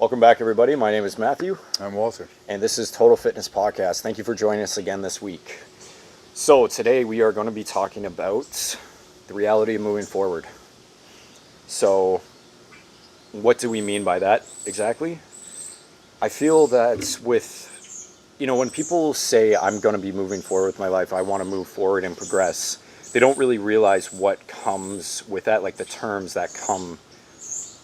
Welcome back, everybody. My name is Matthew. I'm Walter. And this is Total Fitness Podcast. Thank you for joining us again this week. So today we are going to be talking about the reality of moving forward. So what do we mean by that exactly? I feel that when people say I'm going to be moving forward with my life, I want to move forward and progress, they don't really realize what comes with that, like the terms that come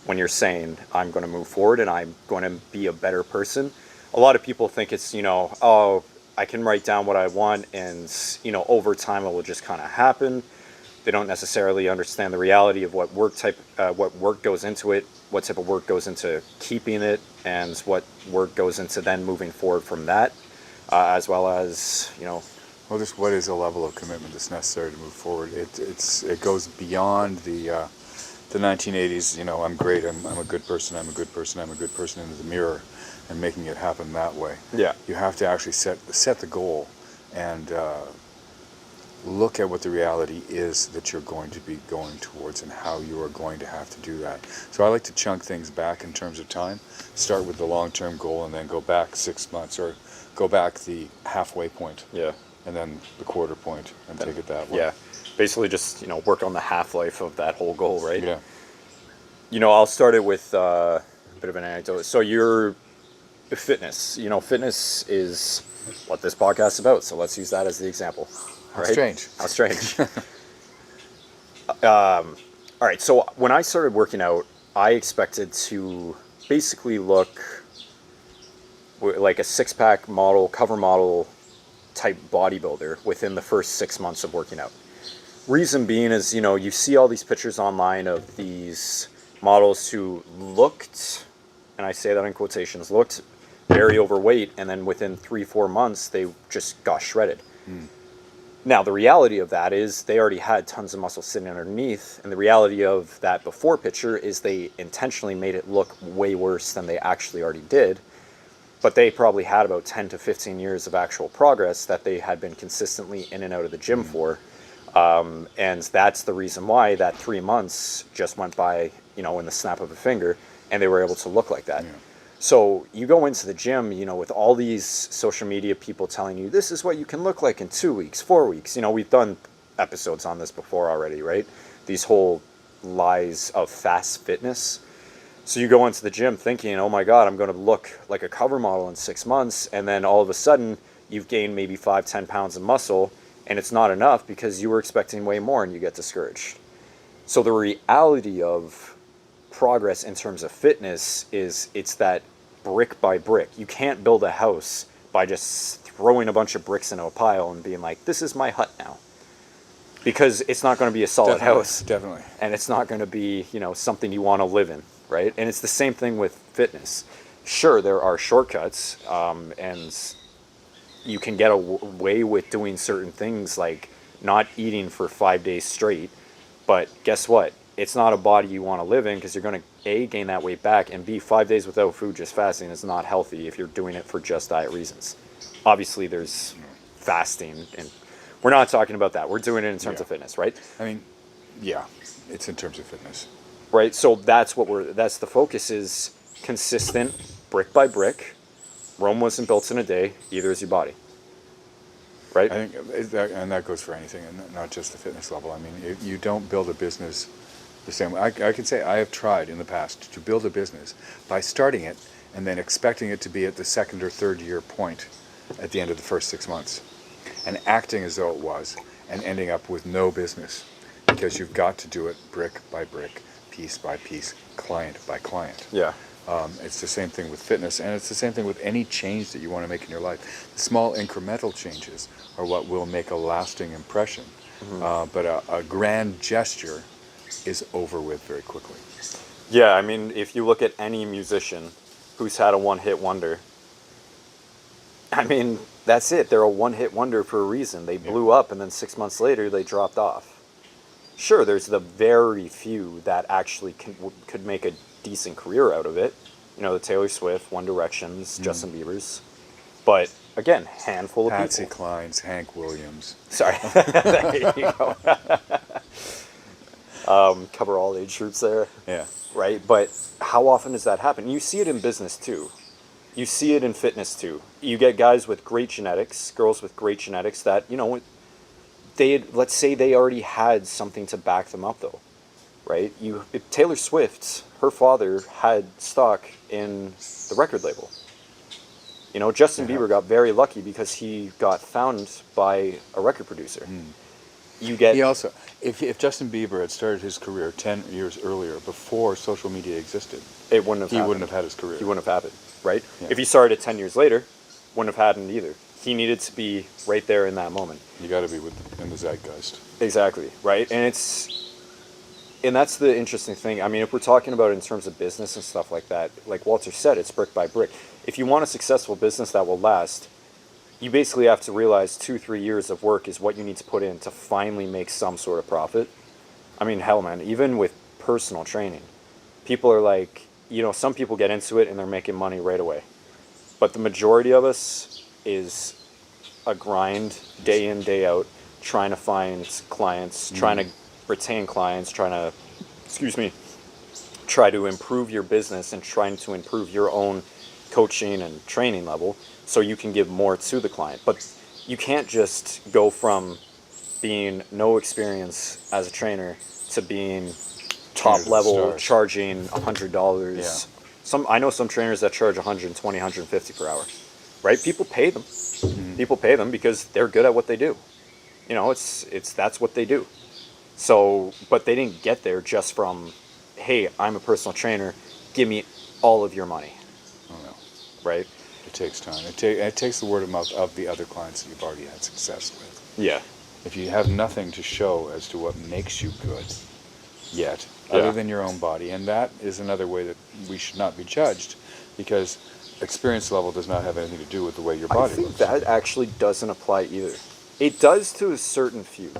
when you're saying I'm going to move forward and I'm going to be a better person. A lot of people think it's, I can write down what I want and, over time it will just kind of happen. They don't necessarily understand the reality of what work goes into it, what type of work goes into keeping it, and what work goes into then moving forward from that, as well as, Well, just what is a level of commitment that's necessary to move forward? It goes beyond the 1980s. I'm great. I'm a good person. I'm a good person. I'm a good person into the mirror, and making it happen that way. Yeah. You have to actually set the goal and look at what the reality is that you're going to be going towards and how you are going to have to do that. So I like to chunk things back in terms of time. Start with the long-term goal and then go back 6 months or go back the halfway point. Yeah. And then the quarter point and take it that way. Yeah. Basically just, work on the half-life of that whole goal, right? Yeah. I'll start it with a bit of an anecdote. So your fitness, fitness is what this podcast is about. So let's use that as the example. How right? strange. How strange. All right. So when I started working out, I expected to basically look like a six-pack model, cover model type bodybuilder within the first 6 months of working out. Reason being is, you see all these pictures online of these models who looked, and I say that in quotations, looked very overweight, and then within 3-4 months, they just got shredded. Mm. Now, the reality of that is they already had tons of muscle sitting underneath, and the reality of that before picture is they intentionally made it look way worse than they actually already did, but they probably had about 10 to 15 years of actual progress that they had been consistently in and out of the gym for. And that's the reason why that 3 months just went by, in the snap of a finger, and they were able to look like that. Yeah. So you go into the gym, with all these social media people telling you, this is what you can look like in 2 weeks, 4 weeks. We've done episodes on this before already, right? These whole lies of fast fitness. So you go into the gym thinking, oh my God, I'm going to look like a cover model in 6 months. And then all of a sudden you've gained maybe 5-10 pounds of muscle, and it's not enough because you were expecting way more and you get discouraged. So the reality of progress in terms of fitness is it's that brick by brick. You can't build a house by just throwing a bunch of bricks into a pile and being like, this is my hut now. Because it's not going to be a solid house. Definitely. And it's not going to be, something you want to live in, right? And it's the same thing with fitness. Sure, there are shortcuts, and you can get away with doing certain things like not eating for 5 days straight. But guess what? It's not a body you want to live in because you're going to, A, gain that weight back, and B, 5 days without food, just fasting, is not healthy if you're doing it for just diet reasons. Obviously, there's fasting, and we're not talking about that. We're doing it in terms of fitness, right? I mean, yeah, it's in terms of fitness. Right? So that's the focus is consistent, brick by brick. Rome wasn't built in a day, either is your body. Right? I think, and that goes for anything, and not just the fitness level. I mean, you don't build a business the same way. I can say I have tried in the past to build a business by starting it and then expecting it to be at the second or third year point at the end of the first 6 months, and acting as though it was, and ending up with no business, because you've got to do it brick by brick, piece by piece, client by client. Yeah. It's the same thing with fitness, and it's the same thing with any change that you want to make in your life. The small incremental changes are what will make a lasting impression. Mm-hmm. But a grand gesture is over with very quickly. Yeah, I mean, if you look at any musician who's had a one-hit wonder, I mean, that's it. They're a one-hit wonder for a reason. They blew up, and then 6 months later, they dropped off. Sure, there's the very few that actually could make a decent career out of it. The Taylor Swift, One Directions, Justin Bieber's. But again, handful of Patsy people. Cline's, Hank Williams. Sorry. There you go. Cover all age groups there. Yeah. right? But how often does that happen? You see it in business too. You see it in fitness too. You get guys with great genetics, girls with great genetics that, let's say they already had something to back them up though, right? If Taylor Swift, her father had stock in the record label. Justin Bieber got very lucky because he got found by a record producer. You get He also, if Justin Bieber had started his career 10 years earlier, before social media existed, it wouldn't have he happened. wouldn't have had his career. He wouldn't have happened, right? Yeah. If he started 10 years later, wouldn't have happened either. He needed to be right there in that moment. You got to be in the zeitgeist. Exactly, right? And that's the interesting thing. I mean, if we're talking about it in terms of business and stuff like that, like Walter said, it's brick by brick. If you want a successful business that will last, you basically have to realize 2-3 years of work is what you need to put in to finally make some sort of profit. I mean, hell, man, even with personal training, people are like, some people get into it and they're making money right away. But the majority of us is a grind day in, day out, trying to find clients, trying to retain clients, try to improve your business and trying to improve your own coaching and training level so you can give more to the client. But you can't just go from being no experience as a trainer to being top level, charging $100. Yeah. I know some trainers that charge $120, $150 per hour, right? People pay them. People pay them because they're good at what they do. That's what they do. So, but they didn't get there just from, hey, I'm a personal trainer, give me all of your money. Oh, no. Right? It takes time. It takes the word of mouth of the other clients that you've already had success with. Yeah. If you have nothing to show as to what makes you good yet, other than your own body, and that is another way that we should not be judged, because experience level does not have anything to do with the way your body I think looks. that actually doesn't apply either. It does to a certain few,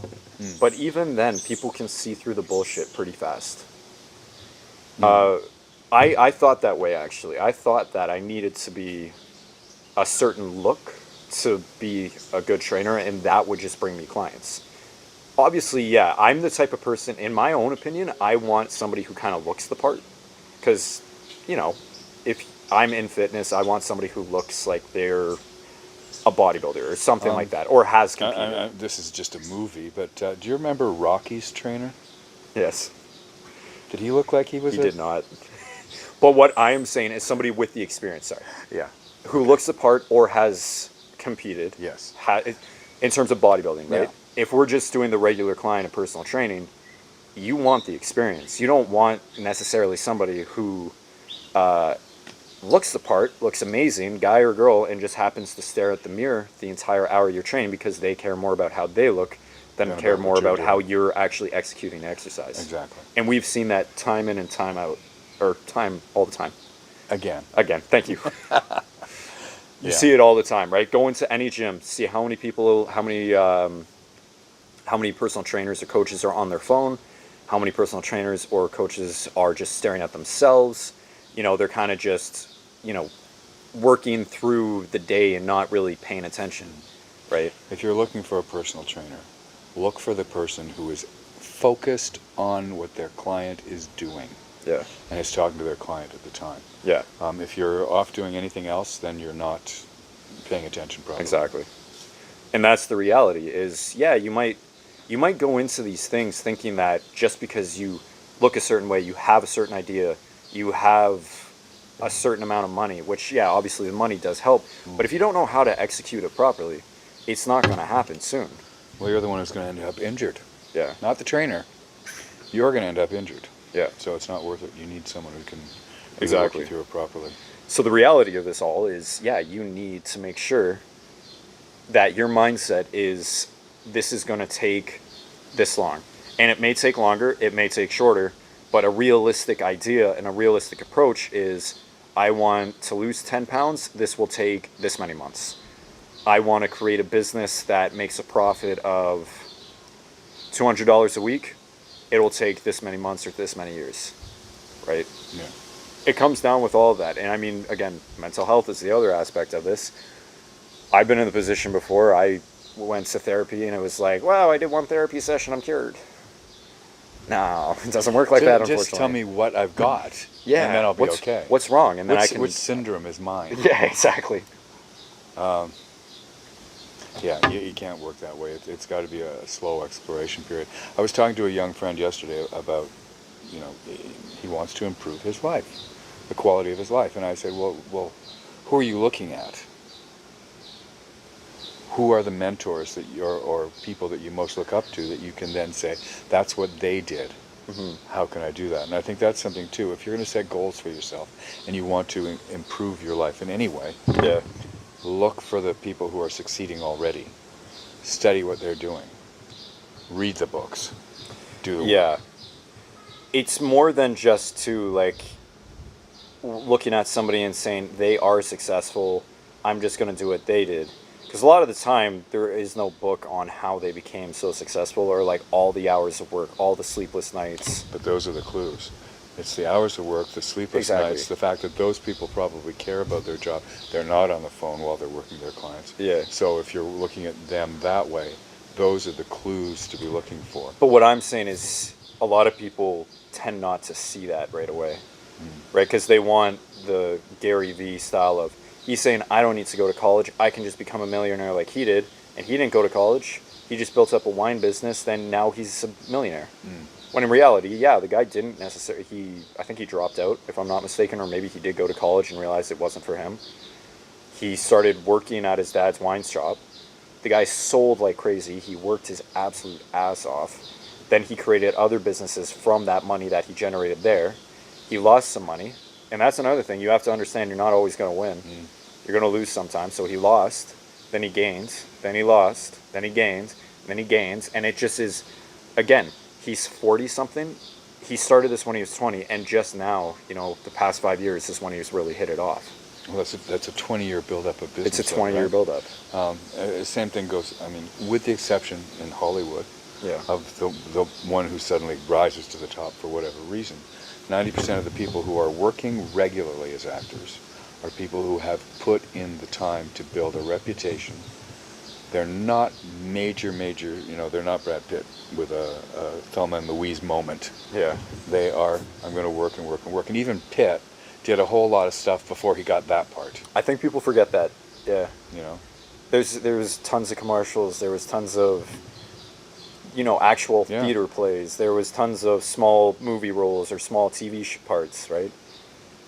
but even then, people can see through the bullshit pretty fast. I thought that way, actually. I thought that I needed to be a certain look to be a good trainer, and that would just bring me clients. Obviously, yeah, I'm the type of person, in my own opinion, I want somebody who kind of looks the part. Because, if I'm in fitness, I want somebody who looks like they're a bodybuilder or something like that, or has competed. This is just a movie, but do you remember Rocky's trainer? Yes. Did he look like he was? He did not. But what I am saying is somebody with the experience, sorry. Yeah. Who looks the part or has competed. Yes. In terms of bodybuilding, right? Yeah. If we're just doing the regular client of personal training, you want the experience. You don't want necessarily somebody who looks the part, looks amazing, guy or girl, and just happens to stare at the mirror the entire hour you're training because they care more about how they look than care more about how you're actually executing the exercise. Exactly. And we've seen that time in and time out, or time all the time. Again, thank you. You see it all the time, right? Go into any gym, see how many people, how many personal trainers or coaches are on their phone, how many personal trainers or coaches are just staring at themselves. They're kind of just, working through the day and not really paying attention, right? If you're looking for a personal trainer, look for the person who is focused on what their client is doing. Yeah. And is talking to their client at the time. Yeah. If you're off doing anything else, then you're not paying attention properly. Exactly. And that's the reality is, yeah, you might go into these things thinking that just because you look a certain way, you have a certain idea, you have a certain amount of money, which, yeah, obviously the money does help. But if you don't know how to execute it properly, it's not going to happen soon. Well, you're the one who's going to end up injured. Yeah. Not the trainer. You're going to end up injured. Yeah. So it's not worth it. You need someone who can walk you through it properly. So the reality of this all is, yeah, you need to make sure that your mindset is, this is going to take this long. And it may take longer, it may take shorter, but a realistic idea and a realistic approach is, I want to lose 10 pounds, this will take this many months. I want to create a business that makes a profit of $200 a week, it will take this many months or this many years, right? Yeah. It comes down with all of that. And I mean, again, mental health is the other aspect of this. I've been in the position before, I went to therapy and it was like, wow, I did one therapy session, I'm cured. No, it doesn't work like that, unfortunately. Just tell me what I've got, Yeah. and then I'll be okay. What's wrong? And then I can. Which syndrome is mine? Yeah, exactly. Yeah, you can't work that way. It's got to be a slow exploration period. I was talking to a young friend yesterday about, he wants to improve his life, the quality of his life, and I said, well, who are you looking at? Who are the mentors that or people that you most look up to that you can then say, that's what they did. How can I do that? And I think that's something too. If you're going to set goals for yourself and you want to improve your life in any way, Yeah. look for the people who are succeeding already. Study what they're doing. Read the books. Do the Yeah. It's more than just to like looking at somebody and saying they are successful, I'm just going to do what they did. Because a lot of the time, there is no book on how they became so successful or like all the hours of work, all the sleepless nights. But those are the clues. It's the hours of work, the sleepless Exactly. nights, the fact that those people probably care about their job. They're not on the phone while they're working their clients. Yeah. So if you're looking at them that way, those are the clues to be looking for. But what I'm saying is a lot of people tend not to see that right away, right? Because they want the Gary Vee style of, he's saying, I don't need to go to college. I can just become a millionaire like he did. And he didn't go to college. He just built up a wine business. Then now he's a millionaire. When in reality, yeah, the guy didn't necessarily, I think he dropped out, if I'm not mistaken, or maybe he did go to college and realized it wasn't for him. He started working at his dad's wine shop. The guy sold like crazy. He worked his absolute ass off. Then he created other businesses from that money that he generated there. He lost some money. And that's another thing. You have to understand you're not always going to win. You're going to lose sometimes. So he lost, then he gains, then he lost, then he gains, then he gains. And it just is, again, he's 40-something. He started this when he was 20. And just now, the past 5 years is when he's really hit it off. Well, that's a 20-year build-up of business. It's a 20-year build-up. Same thing goes, with the exception in Hollywood of the one who suddenly rises to the top for whatever reason. 90% of the people who are working regularly as actors are people who have put in the time to build a reputation. They're not major, they're not Brad Pitt with a Thelma and Louise moment. Yeah. They are, I'm going to work and work and work. And even Pitt did a whole lot of stuff before he got that part. I think people forget that. Yeah. You know? There was tons of commercials. There was tons of, actual theater plays. There was tons of small movie roles or small TV parts, right?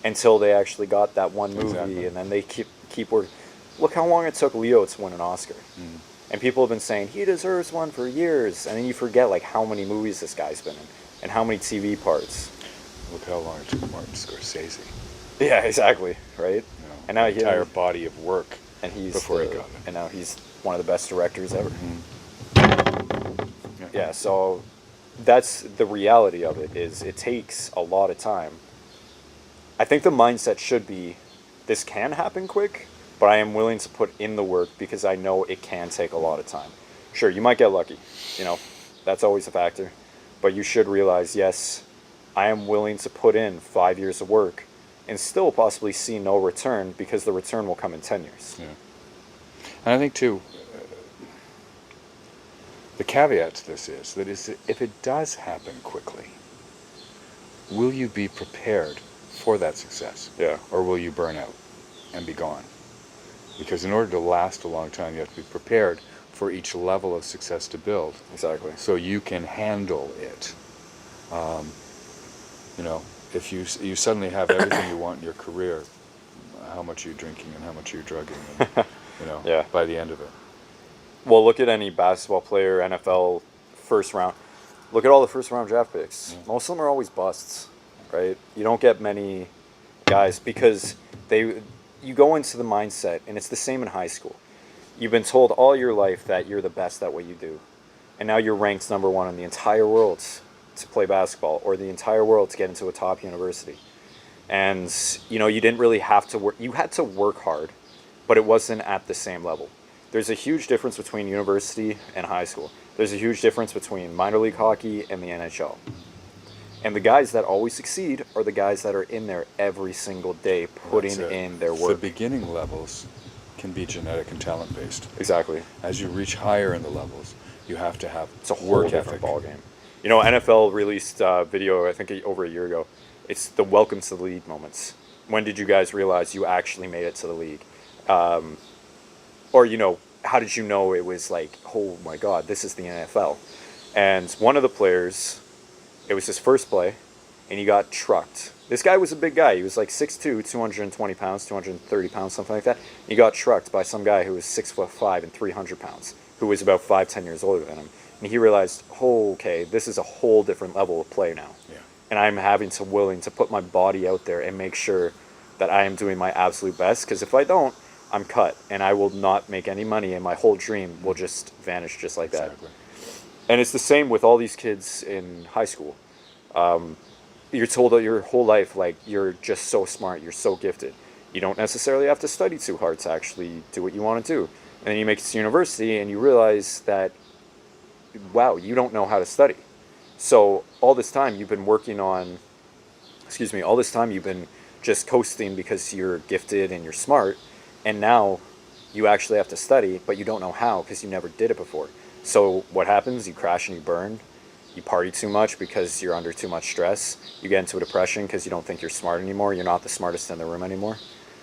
Until they actually got that one movie, Exactly. and then they keep working. Look how long it took Leo to win an Oscar. And people have been saying, he deserves one for years. And then you forget, like, how many movies this guy's been in, and how many TV parts. Look how long it took Martin Scorsese. Yeah, exactly, right? And now the entire body of work and he's before he got it. And now he's one of the best directors ever. Yeah. Yeah, so that's the reality of it, is it takes a lot of time. I think the mindset should be, this can happen quick, but I am willing to put in the work because I know it can take a lot of time. Sure, you might get lucky, that's always a factor, but you should realize, yes, I am willing to put in 5 years of work and still possibly see no return, because the return will come in 10 years. Yeah. And I think, too, the caveat to this is that if it does happen quickly, will you be prepared for that success? Yeah. Or will you burn out and be gone? Because in order to last a long time, you have to be prepared for each level of success to build. Exactly. So you can handle it. If you suddenly have everything you want in your career, how much are you drinking and how much are you drugging? And, Yeah. by the end of it. Well, look at any basketball player, NFL, first round. Look at all the first round draft picks. Most of them are always busts, right? You don't get many guys because you go into the mindset, and it's the same in high school. You've been told all your life that you're the best at what you do. And now you're ranked number one in the entire world to play basketball, or the entire world to get into a top university. And, you didn't really have to work. You had to work hard, but it wasn't at the same level. There's a huge difference between university and high school. There's a huge difference between minor league hockey and the NHL. And the guys that always succeed are the guys that are in there every single day putting in their work. The beginning levels can be genetic and talent based. Exactly. As you reach higher in the levels, you have to have It's a whole work different ethic. ballgame. You know, NFL released a video, I think over a year ago. It's the welcome to the league moments. When did you guys realize you actually made it to the league? Or, you know, how did you know it was like, oh my God, this is the NFL? And one of the players, it was his first play, and he got trucked. This guy was a big guy. He was like 6'2", 220 pounds, 230 pounds, something like that. He got trucked by some guy who was 6'5" and 300 pounds, who was about 5-10 years older than him. And he realized, oh, okay, this is a whole different level of play now. Yeah. And I'm willing to put my body out there and make sure that I am doing my absolute best. Because if I don't, I'm cut, and I will not make any money, and my whole dream will just vanish just like that. Exactly. And it's the same with all these kids in high school. You're told your whole life, like, you're just so smart, you're so gifted. You don't necessarily have to study too hard to actually do what you want to do. And then you make it to university, and you realize that, wow, you don't know how to study. So all this time you've been all this time you've been just coasting because you're gifted and you're smart, and now you actually have to study, but you don't know how because you never did it before. So what happens? You crash and you burn. You party too much because you're under too much stress. You get into a depression because you don't think you're smart anymore. You're not the smartest in the room anymore.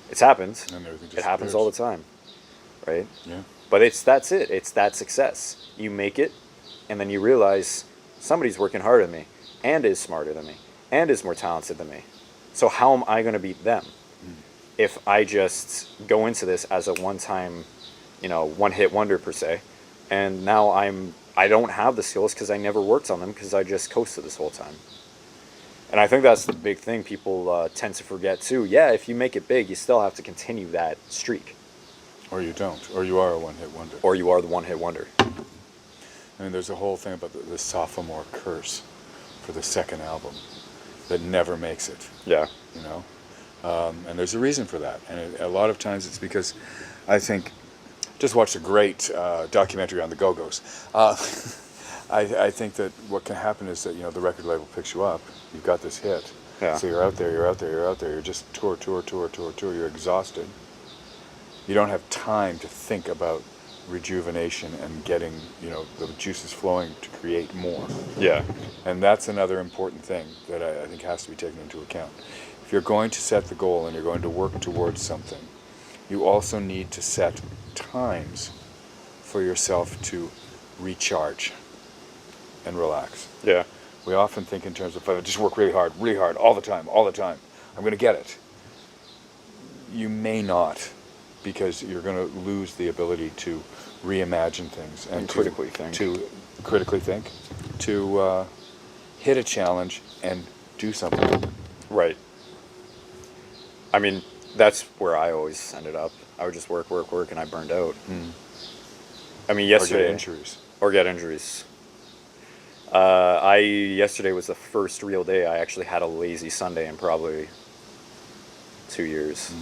It's happened. And everything It happens disappears. all the time, right? Yeah. But that's it. It's that success. You make it, and then you realize somebody's working harder than me, and is smarter than me, and is more talented than me. So how am I going to beat them if I just go into this as a one-time, one-hit wonder per se, and now I don't have the skills because I never worked on them because I just coasted this whole time. And I think that's the big thing people tend to forget too. Yeah, if you make it big, you still have to continue that streak. Or you don't. Or you are a one-hit wonder. Or you are the one-hit wonder. I mean, there's a whole thing about the sophomore curse for the second album that never makes it. Yeah. You know? And there's a reason for that. And a lot of times it's because I think, just watched a great documentary on the Go-Go's. I think that what can happen is that, the record label picks you up. You've got this hit. Yeah. So you're out there. You're just tour. You're exhausted. You don't have time to think about rejuvenation and getting, the juices flowing to create more. Yeah. And that's another important thing that I think has to be taken into account. If you're going to set the goal and you're going to work towards something, you also need to set times for yourself to recharge and relax. Yeah. We often think in terms of, if I just work really hard, all the time, I'm going to get it. You may not, because you're going to lose the ability to reimagine things and critically think. To hit a challenge and do something. Right. I mean, that's where I always ended up. I would just work, and I burned out. I mean, yesterday... Or get injuries. Yesterday was the first real day I actually had a lazy Sunday in probably 2 years.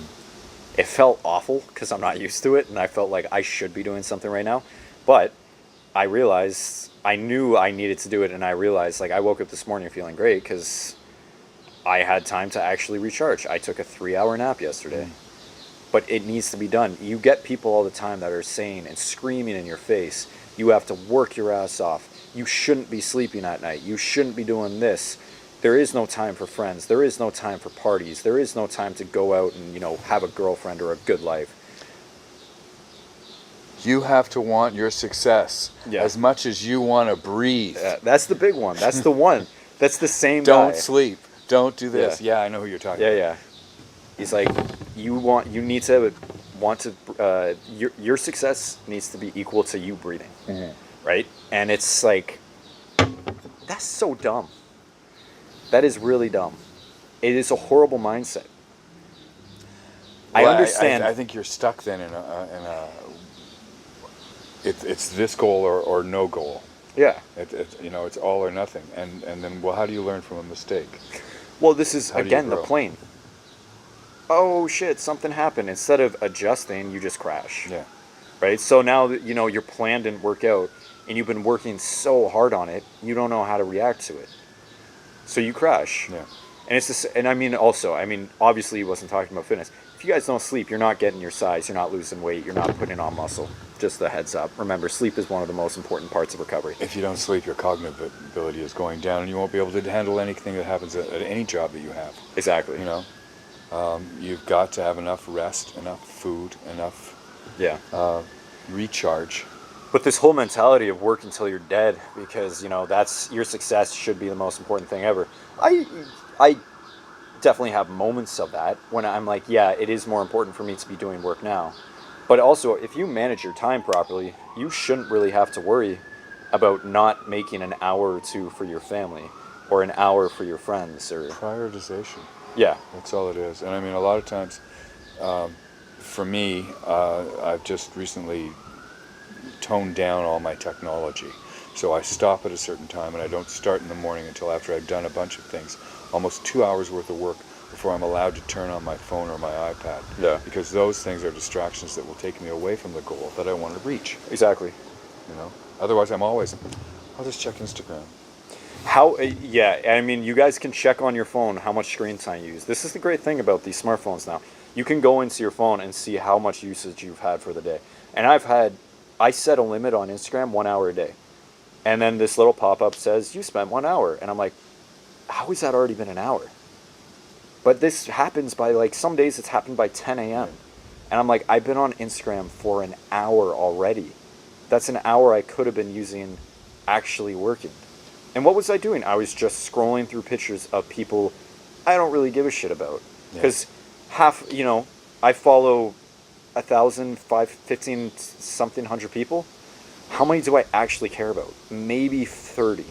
It felt awful because I'm not used to it, and I felt like I should be doing something right now. But I realized, I knew I needed to do it, and I realized, I woke up this morning feeling great because I had time to actually recharge. I took a 3-hour nap yesterday. But it needs to be done. You get people all the time that are saying and screaming in your face, you have to work your ass off. You shouldn't be sleeping at night. You shouldn't be doing this. There is no time for friends. There is no time for parties. There is no time to go out and, have a girlfriend or a good life. You have to want your success as much as you want to breathe. That's the big one. That's the one. That's the same Don't guy. sleep. Don't do this. Yeah, I know who you're talking about. Yeah. He's like, your success needs to be equal to you breathing. Right? And it's like, that's so dumb. That is really dumb. It is a horrible mindset. Well, I understand. I think you're stuck then in it's this goal or no goal. Yeah. It's all or nothing. And then, how do you learn from a mistake? Well, this is, How do you again, the grow? plane. Oh, shit, something happened. Instead of adjusting, you just crash. Yeah. Right? So now, your plan didn't work out, and you've been working so hard on it, you don't know how to react to it. So you crash. Yeah. And it's this, and I mean, also, I mean, obviously, he wasn't talking about fitness. If you guys don't sleep, you're not getting your size, you're not losing weight, you're not putting on muscle. Just the heads up. Remember, sleep is one of the most important parts of recovery. If you don't sleep, your cognitive ability is going down, and you won't be able to handle anything that happens at any job that you have. Exactly. You know, you've got to have enough rest, enough food, enough Yeah. recharge. But this whole mentality of work until you're dead, because you know that's your success should be the most important thing ever. I definitely have moments of that when I'm like, yeah, it is more important for me to be doing work now. But also, if you manage your time properly, you shouldn't really have to worry about not making an hour or two for your family or an hour for your friends or Prioritization. yeah. That's all it is. And I mean, a lot of times, for me, I've just recently toned down all my technology. So I stop at a certain time, and I don't start in the morning until after I've done a bunch of things. Almost 2 hours worth of work before I'm allowed to turn on my phone or my iPad. Yeah. Because those things are distractions that will take me away from the goal that I want to reach. Exactly. You know. Otherwise, I'll just check Instagram. Yeah, I mean, you guys can check on your phone how much screen time you use. This is the great thing about these smartphones now. You can go into your phone and see how much usage you've had for the day. And I set a limit on Instagram 1 hour a day. And then this little pop-up says, you spent 1 hour. And I'm like, how has that already been an hour? But this happens by, like, some days it's happened by 10 a.m. And I'm like, I've been on Instagram for an hour already. That's an hour I could have been using actually working. And what was I doing? I was just scrolling through pictures of people I don't really give a shit about. Because I follow 1,000, 15 something hundred people. How many do I actually care about? Maybe 30.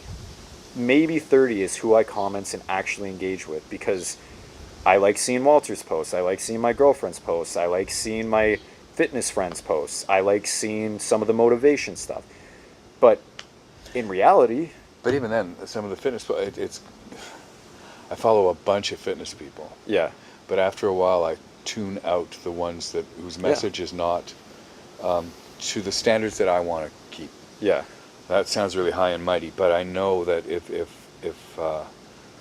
Maybe 30 is who I comment and actually engage with, because I like seeing Walter's posts. I like seeing my girlfriend's posts. I like seeing my fitness friends' posts. I like seeing some of the motivation stuff. But in reality... But even then, some of the fitness, I follow a bunch of fitness people. Yeah. But after a while, I tune out the ones whose message is not to the standards that I want to keep. Yeah. That sounds really high and mighty, but I know that if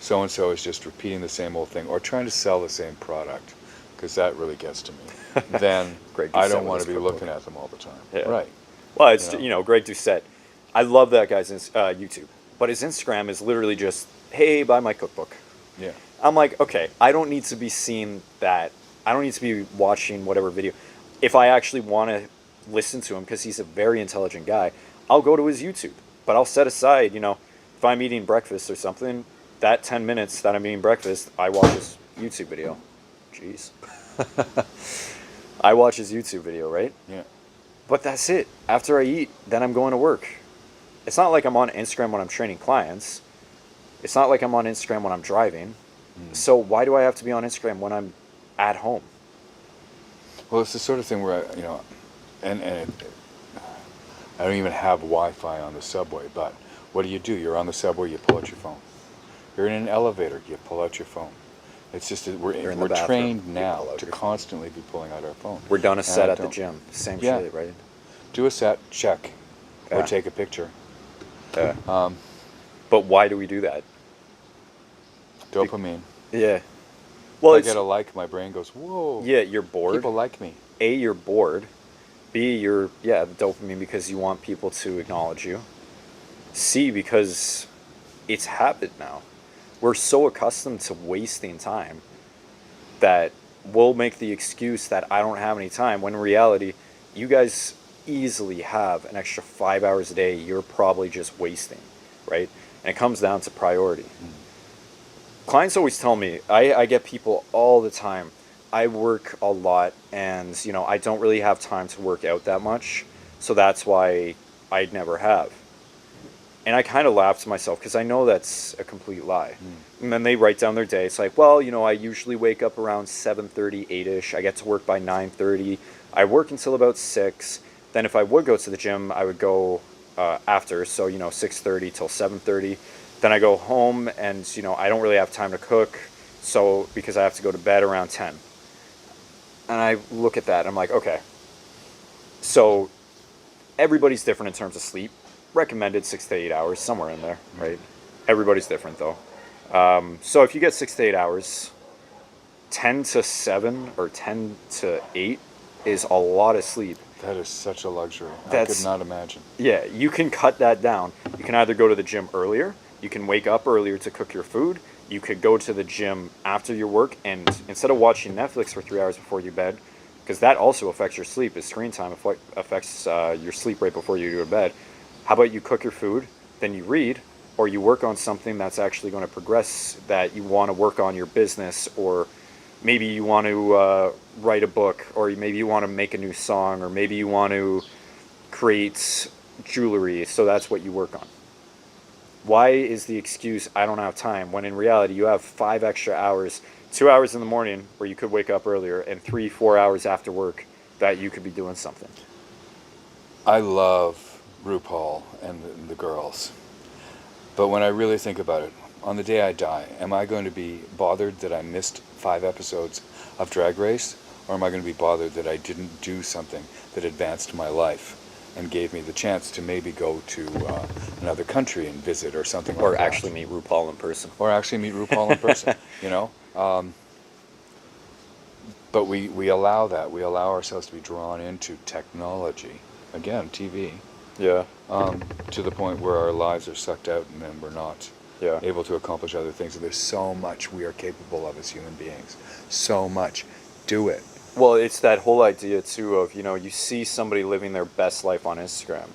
so and so is just repeating the same old thing or trying to sell the same product, because that really gets to me, then I don't want to be looking at them all the time. Yeah. Right. Well, it's Greg Doucette. I love that guy's YouTube, but his Instagram is literally just, hey, buy my cookbook. Yeah. I'm like, okay, I don't need to be seeing that. I don't need to be watching whatever video. If I actually want to listen to him, because he's a very intelligent guy, I'll go to his YouTube. But I'll set aside, if I'm eating breakfast or something, that 10 minutes that I'm eating breakfast, I watch his YouTube video. Jeez. I watch his YouTube video, right? Yeah. But that's it. After I eat, then I'm going to work. It's not like I'm on Instagram when I'm training clients. It's not like I'm on Instagram when I'm driving. So why do I have to be on Instagram when I'm at home? Well, it's the sort of thing where and I don't even have Wi-Fi on the subway. But what do? You're on the subway, you pull out your phone. You're in an elevator, you pull out your phone. It's just that we're trained now to constantly be pulling out our phone. We're done a set at the gym. Same shit, right? Do a set, check, or take a picture. Yeah. But why do we do that? Dopamine. Yeah. Well, if I get a like, my brain goes, whoa. Yeah, you're bored. People like me. A, you're bored. B, you're, dopamine because you want people to acknowledge you. C, because it's habit now. We're so accustomed to wasting time that we'll make the excuse that I don't have any time, when in reality, you guys easily have an extra 5 hours a day you're probably just wasting, right? And it comes down to priority. Clients always tell me, I get people all the time, I work a lot and, I don't really have time to work out that much, so that's why I never have. And I kind of laugh to myself because I know that's a complete lie. And then they write down their day. It's like, well, I usually wake up around 7:30, 8-ish. I get to work by 9:30. I work until about 6. Then if I would go to the gym, I would go after, so 6:30 till 7:30. Then I go home and I don't really have time to cook, so because I have to go to bed around 10. And I look at that and I'm like, okay, so everybody's different in terms of sleep. Recommended 6 to 8 hours, somewhere in there, right? Everybody's different though. So if you get 6 to 8 hours, 10 to 7 or 10 to 8 is a lot of sleep. That is such a luxury. I That's could not imagine. Yeah, you can cut that down. You can either go to the gym earlier, you can wake up earlier to cook your food, you could go to the gym after your work, and instead of watching Netflix for 3 hours before you bed, because that also affects your sleep, as screen time affects your sleep right before you go to bed. How about you cook your food, then you read, or you work on something that's actually going to progress, that you want to work on your business, or maybe you want to write a book, or maybe you want to make a new song, or maybe you want to create jewelry, so that's what you work on. Why is the excuse I don't have time when in reality you have 5 extra hours, 2 hours in the morning where you could wake up earlier, and 3, 4 hours after work that you could be doing something? I love RuPaul and the girls. But when I really think about it, on the day I die, am I going to be bothered that I missed 5 episodes of Drag Race? Or am I going to be bothered that I didn't do something that advanced my life and gave me the chance to maybe go to another country and visit or something like that? Or actually meet RuPaul in person. Or actually meet RuPaul in person, you know? But we allow that. We allow ourselves to be drawn into technology. Again, TV. Yeah. To the point where our lives are sucked out and then we're not Yeah. able to accomplish other things. And there's so much we are capable of as human beings. So much. Do it. Well, it's that whole idea too of, you see somebody living their best life on Instagram,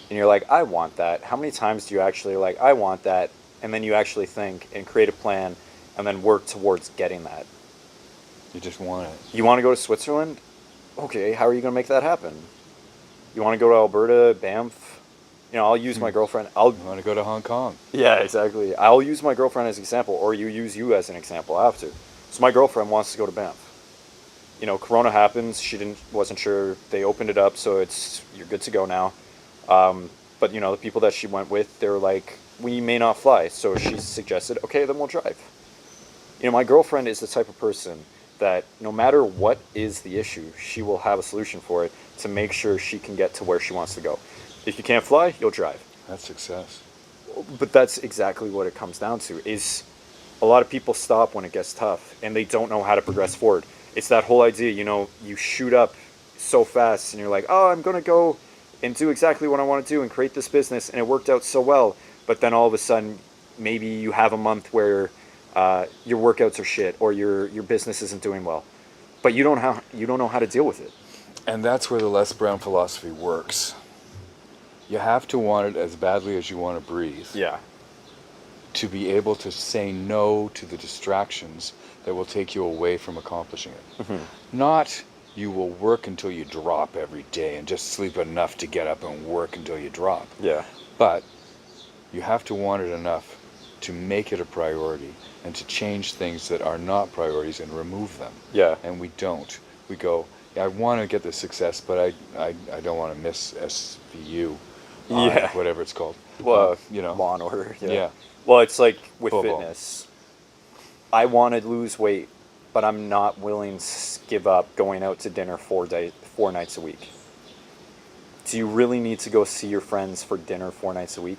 and you're like, I want that. How many times do you actually like, I want that, and then you actually think and create a plan, and then work towards getting that? You just want it. You want to go to Switzerland? Okay, how are you going to make that happen? You want to go to Alberta, Banff? I'll use my girlfriend. You want to go to Hong Kong? Yeah, exactly. I'll use my girlfriend as an example, or you use you as an example. I have to. So my girlfriend wants to go to Banff. Corona happens. She wasn't sure. They opened it up, so you're good to go now. But the people that she went with, they're like, we may not fly. So she suggested, okay, then we'll drive. My girlfriend is the type of person that no matter what is the issue, she will have a solution for it to make sure she can get to where she wants to go. If you can't fly, you'll drive. That's success. But that's exactly what it comes down to, is a lot of people stop when it gets tough, and they don't know how to progress forward. It's that whole idea, you shoot up so fast, and you're like, oh, I'm going to go and do exactly what I want to do and create this business, and it worked out so well. But then all of a sudden, maybe you have a month where your workouts are shit, or your business isn't doing well. But you don't know how to deal with it. And that's where the Les Brown philosophy works. You have to want it as badly as you want to breathe. Yeah. To be able to say no to the distractions that will take you away from accomplishing it. Mm-hmm. Not you will work until you drop every day and just sleep enough to get up and work until you drop. Yeah. But you have to want it enough to make it a priority and to change things that are not priorities and remove them. Yeah. And we don't. We go, yeah, I want to get the success, but I don't want to miss SVU. Yeah. Whatever it's called. Well, Law and Order. Yeah. Well, it's like with Football. fitness. I want to lose weight, but I'm not willing to give up going out to dinner 4 nights a week. Do you really need to go see your friends for dinner 4 nights a week?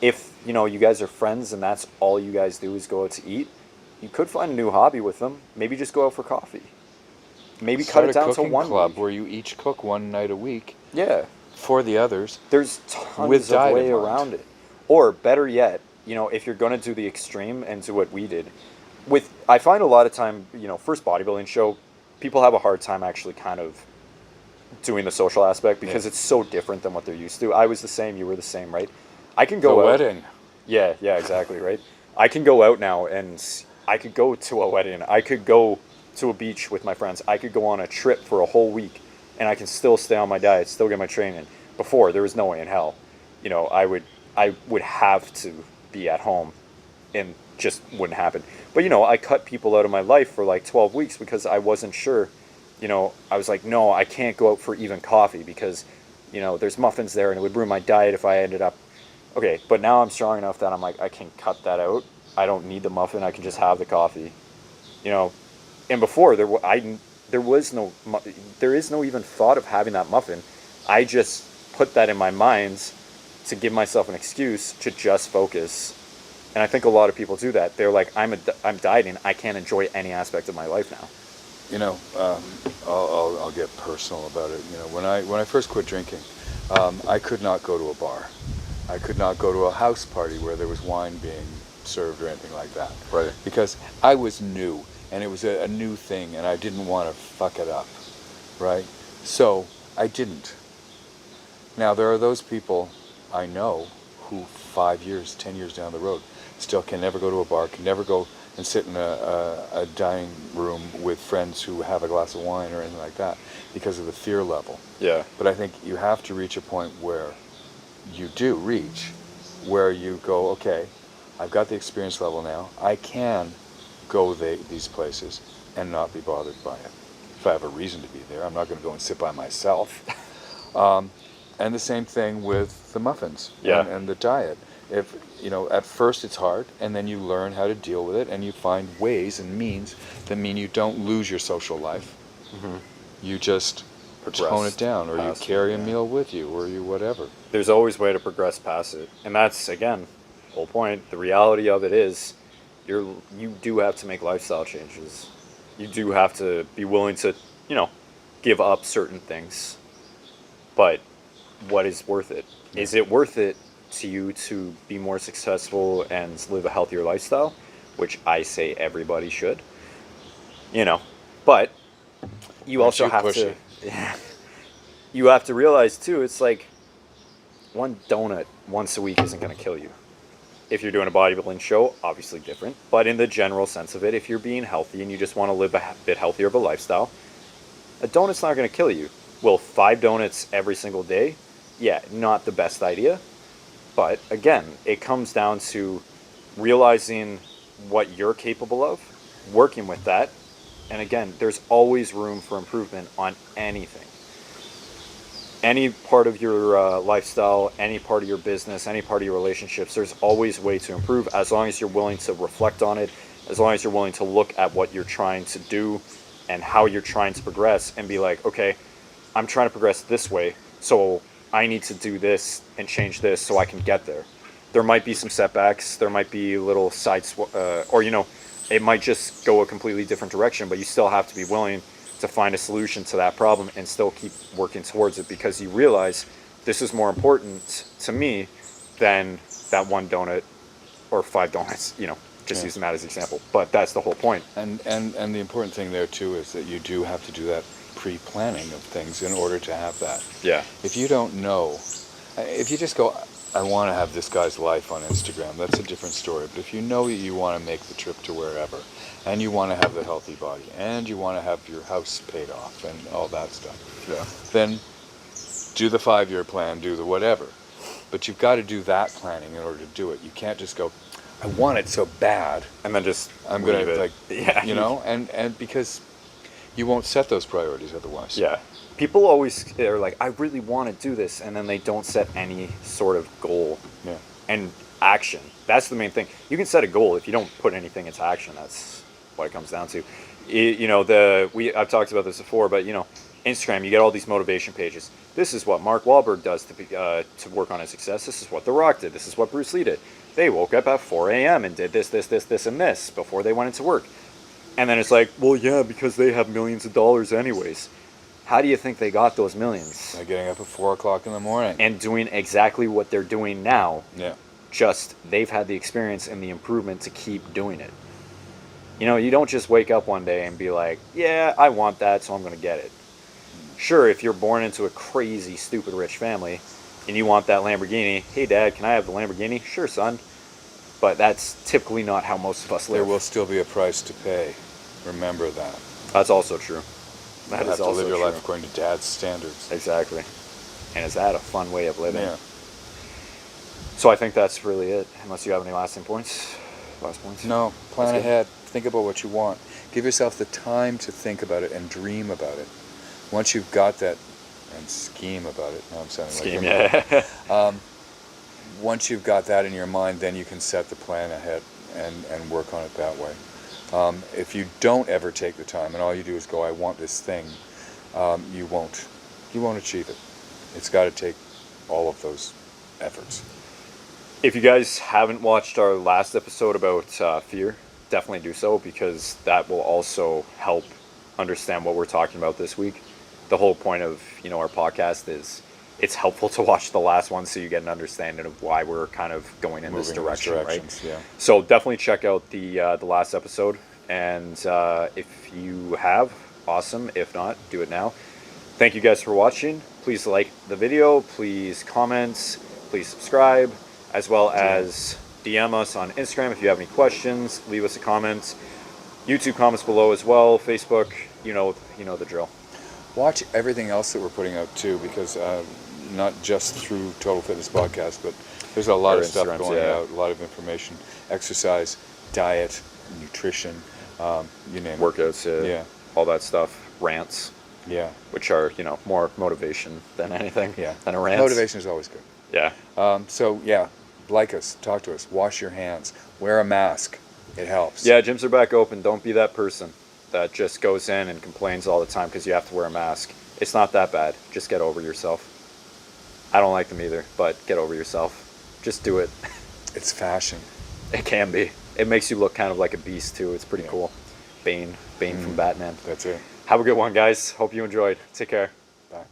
If, you guys are friends and that's all you guys do is go out to eat, you could find a new hobby with them. Maybe just go out for coffee. Maybe Start cut it down a to cooking 1 club week. where you each cook one night a week Yeah. for the others. There's tons With of diet way in mind. around it. Or better yet, if you're going to do the extreme and do what we did, I find a lot of time, first bodybuilding show, people have a hard time actually kind of doing the social aspect because it's so different than what they're used to. I was the same, you were the same, right? I can go The out. wedding. Yeah, exactly, right? I can go out now and I could go to a wedding. I could go to a beach with my friends. I could go on a trip for a whole week and I can still stay on my diet, still get my training. Before, there was no way in hell. I would have to be at home and just wouldn't happen. But, I cut people out of my life for like 12 weeks because I wasn't sure. I was like, no, I can't go out for even coffee because, there's muffins there and it would ruin my diet if I ended up. Okay, but now I'm strong enough that I'm like, I can cut that out. I don't need the muffin. I can just have the coffee. And before there is no even thought of having that muffin. I just put that in my mind to give myself an excuse to just focus And I think a lot of people do that. They're like, I'm dieting. I can't enjoy any aspect of my life now. You know, I'll get personal about it. You know, when I first quit drinking, I could not go to a bar. I could not go to a house party where there was wine being served or anything like that. Right. Because I was new, and it was a new thing, and I didn't want to fuck it up, right? So I didn't. Now, there are those people I know who 5 years, 10 years down the road still can never go to a bar, can never go and sit in a dining room with friends who have a glass of wine or anything like that because of the fear level. Yeah. But I think you have to reach a point where you do reach, where you go, okay, I've got the experience level now. I can go these places and not be bothered by it. If I have a reason to be there, I'm not going to go and sit by myself. And the same thing with the muffins and the diet. If you know, at first it's hard, and then you learn how to deal with it, and you find ways and means that mean you don't lose your social life. Mm-hmm. You just tone it down, or you carry a meal with you, or you whatever. There's always a way to progress past it, and that's again, whole point. The reality of it is, you do have to make lifestyle changes. You do have to be willing to, you know, give up certain things. But what is worth it? Yeah. Is it worth it to you to be more successful and live a healthier lifestyle? Which I say everybody should. You know, but you Once also you have push to. it. You have to realize too. It's like one donut once a week isn't going to kill you. If you're doing a bodybuilding show, obviously different. But in the general sense of it, if you're being healthy and you just want to live a bit healthier of a lifestyle, a donut's not going to kill you. Will 5 donuts every single day? Yeah, not the best idea. But again, it comes down to realizing what you're capable of, working with that. And again, there's always room for improvement on anything. Any part of your lifestyle, any part of your business, any part of your relationships, there's always a way to improve as long as you're willing to reflect on it, as long as you're willing to look at what you're trying to do and how you're trying to progress and be like, okay, I'm trying to progress this way, so I need to do this and change this so I can get there. There might be some setbacks, there might be little or you know, it might just go a completely different direction, but you still have to be willing to find a solution to that problem and still keep working towards it because you realize this is more important to me than that one donut or 5 donuts, you know, just using that as an example. But that's the whole point. And the important thing there too is that you do have to do that pre-planning of things in order to have that. Yeah. If you don't know, if you just go, I want to have this guy's life on Instagram, that's a different story. But if you know that you want to make the trip to wherever, and you want to have the healthy body, and you want to have your house paid off, and all that stuff, then do the 5-year plan, do the whatever. But you've got to do that planning in order to do it. You can't just go, I want it so bad, And then just I'm going to, like, yeah. you know, and because you won't set those priorities otherwise. Yeah. People always are like, I really want to do this, and then they don't set any sort of goal and action. That's the main thing. You can set a goal if you don't put anything into action. That's what it comes down to. You know, I've talked about this before, but you know, Instagram, you get all these motivation pages. This is what Mark Wahlberg does to work on his success. This is what The Rock did. This is what Bruce Lee did. They woke up at 4 a.m. and did this, and this before they went into work. And then it's like, well, yeah, because they have millions of dollars anyways. How do you think they got those millions? By getting up at 4 o'clock in the morning. And doing exactly what they're doing now. Yeah. Just they've had the experience and the improvement to keep doing it. You know, you don't just wake up one day and be like, yeah, I want that, so I'm going to get it. Sure, if you're born into a crazy, stupid rich family and you want that Lamborghini, hey, Dad, can I have the Lamborghini? Sure, son. But that's typically not how most of us live. There will still be a price to pay. Remember that. That's also true. You have to live your life according to Dad's standards. Exactly. And is that a fun way of living? Yeah. So I think that's really it. Unless you have any last points? No, plan ahead. Think about what you want. Give yourself the time to think about it and dream about it. Once you've got that, and scheme about it. Now I'm sounding like him. Yeah. Once you've got that in your mind, then you can set the plan ahead and work on it that way. If you don't ever take the time and all you do is go, I want this thing, you won't achieve it. It's got to take all of those efforts. If you guys haven't watched our last episode about fear, definitely do so, because that will also help understand what we're talking about this week. The whole point of our podcast is it's helpful to watch the last one so you get an understanding of why we're kind of going in this Moving in those direction, right? directions, yeah. So definitely check out the last episode, and if you have, awesome. If not, do it now. Thank you guys for watching. Please like the video. Please comment. Please subscribe, as well as DM us on Instagram if you have any questions. Leave us a comment. YouTube comments below as well. Facebook, you know the drill. Watch everything else that we're putting out too, because not just through Total Fitness Podcast, but there's a lot Our of stuff Instagrams, going yeah. out, a lot of information, exercise, diet, nutrition, you name Workouts, Yeah. all that stuff. Rants, it. Yeah. which are more motivation than anything. Yeah. Than a rant. Motivation is always good. Yeah. So yeah, like us, talk to us, wash your hands, wear a mask. It helps. Yeah, gyms are back open. Don't be that person that just goes in and complains all the time because you have to wear a mask. It's not that bad. Just get over yourself. I don't like them either, but get over yourself. Just do it. It's fashion. It can be. It makes you look kind of like a beast too. It's pretty Yeah. cool. Bane from Batman. That's it. Have a good one, guys. Hope you enjoyed. Take care. Bye.